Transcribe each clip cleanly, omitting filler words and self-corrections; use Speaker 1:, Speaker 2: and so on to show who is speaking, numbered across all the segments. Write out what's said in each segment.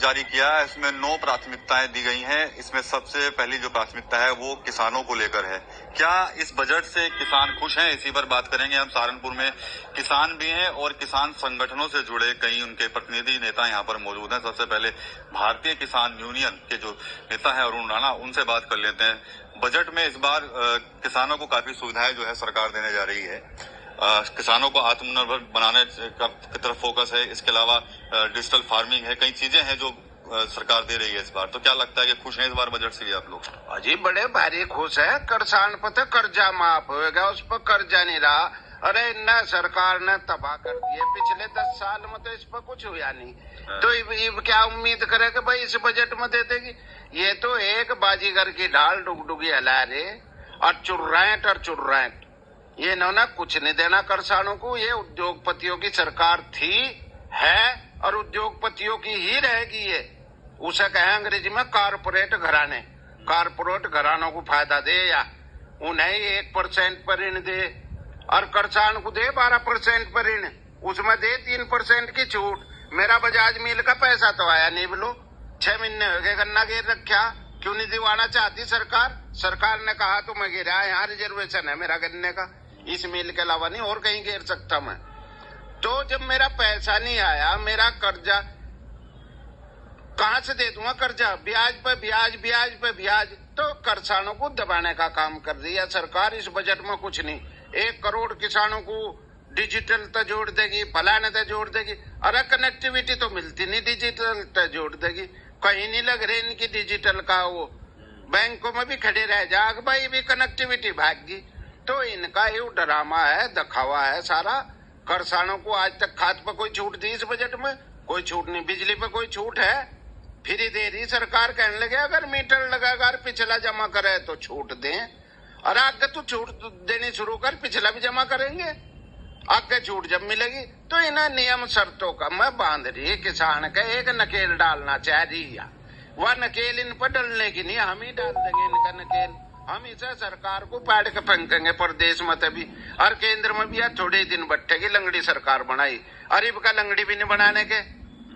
Speaker 1: जारी किया है। इसमें 9 प्राथमिकताएं दी गई हैं। इसमें सबसे पहली जो प्राथमिकता है वो किसानों को लेकर है। क्या इस बजट से किसान खुश हैं? इसी पर बात करेंगे हम। सहारनपुर में किसान भी हैं और किसान संगठनों से जुड़े कई उनके प्रतिनिधि नेता यहाँ पर मौजूद हैं। सबसे पहले भारतीय किसान यूनियन के जो नेता है अरुण राणा, उनसे बात कर लेते हैं। बजट में इस बार किसानों को काफी सुविधाएं जो है सरकार देने जा रही है। किसानों को आत्मनिर्भर बनाने की तरफ फोकस है। इसके अलावा डिजिटल फार्मिंग है, कई चीजें हैं जो सरकार दे रही है इस बार। तो क्या लगता है कि खुश हैं इस बार बजट से भी आप लोग?
Speaker 2: अजी बड़े भारी खुश है। किसान पर कर्जा माफ होगा, उस पर कर्जा नहीं रहा। अरे न सरकार ने तबाह कर दिए पिछले 10 साल में, तो इस पर कुछ हुआ नहीं। तो इब क्या उम्मीद करे कि भाई इस बजट में दे देगी? ये तो एक बाजीगर की ढाल डुगडुगी हिला रहे और चुर्राट। ये इन्होंने कुछ नहीं देना किसानों को। ये उद्योगपतियों की सरकार थी, है और उद्योगपतियों की ही रहेगी। ये उसे कहे अंग्रेजी में कारपोरेट घराने। कारपोरेट घरानों को फायदा दे या उन्हें 1% पर ऋण दे और किसान को दे 12% पर ऋण, उसमें दे 3% की छूट। मेरा बजाज मिल का पैसा तो आया नहीं। बोलो 6 महीने हो गए गन्ना गिर रखा, क्यों नहीं दिवाना चाहती सरकार? सरकार ने कहा तो मैं गिरा, यहाँ रिजर्वेशन है मेरा गन्ने का, इस मिल के अलावा नहीं और कहीं गिर सकता मैं। तो जब मेरा पैसा नहीं आया, मेरा कर्जा कहाँ से दे दूंगा? कर्जा ब्याज पे ब्याज। तो किसानों को दबाने का काम कर रही है सरकार इस बजट में। कुछ नहीं, 1 करोड़ किसानों को डिजिटल तो जोड़ देगी, फलाने तो जोड़ देगी। अरे कनेक्टिविटी तो मिलती नहीं, डिजिटल तो जोड़ देगी। कहीं नहीं लग रही इनकी डिजिटल का वो। बैंकों में भी खड़े रह जाग भाई, भी कनेक्टिविटी भागी। तो इनका ये ड्रामा है, दिखावा है सारा। किसानों को आज तक खाद पर कोई छूट दी इस बजट में? कोई छूट नहीं। बिजली पर कोई छूट है? फ्री दे रही सरकार। कहने लगे अगर मीटर लगाकर अगर पिछला जमा करे तो छूट दें, और आगे तो छूट देनी शुरू कर, पिछला भी जमा करेंगे, आगे छूट जब मिलेगी। तो इन्हें नियम शर्तों का मैं बांध रही है। किसान का एक नकेल डालना चाह रही है, वह नकेल इन पर डलने की नहीं, हम ही डाल देंगे इनका नकेल। हम इसे सरकार को पाड़ के फेंकेंगे प्रदेश में तभी, और केंद्र में भी थोड़े दिन बैठेगी। लंगड़ी सरकार बनाई, अरीब का लंगड़ी भी नहीं बनाने के।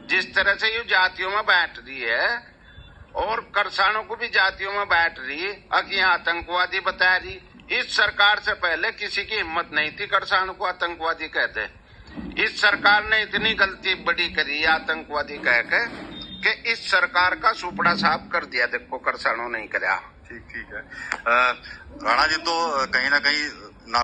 Speaker 2: जिस तरह से ये जातियों में बैठ रही है और किसानों को भी जातियों में बैठ रही है, अभी आतंकवादी बता रही। इस सरकार से पहले किसी की हिम्मत नहीं थी किसानों को आतंकवादी कहते। इस सरकार ने इतनी गलती बड़ी करी आतंकवादी कह के कि इस सरकार का सुपड़ा साफ कर दिया। देखो किसानों नहीं कराया।
Speaker 1: ठीक है। राणा जी, तो कहीं ना कहीं